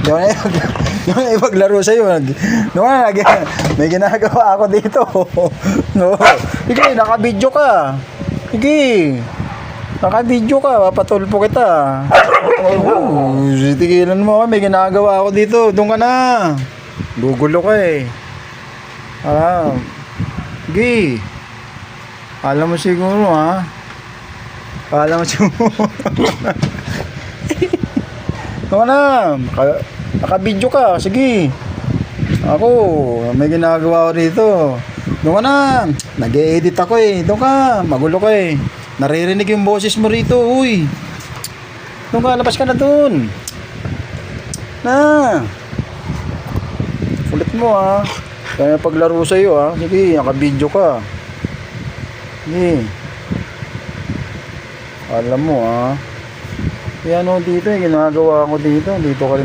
Doon na ipaglaro sa'yo. Doon na, may ginagawa ako dito. No. Sige, naka-video ka. Sige. Naka-video ka, papatulpo kita. Tigilan mo ako, may ginagawa ako dito. Doon ka na. Gugulo ka eh. Sige. Alam mo siguro ha. Alam mo siguro. Doon ka na. Naka-video ka, sige. Ako, may ginagawa ako dito. Doon ka na. Nag-e-edit ako eh. Doon ka, magulo ka eh. Naririnig yung boses mo rito, uy. Doon ka, labas ka na doon. Na. Ulit mo ha. Kaya paglaro sa'yo ha. Sige, naka-video ka. Sige. Alam mo ha. Yan o dito eh, ginagawa ko dito. Dito ka rin.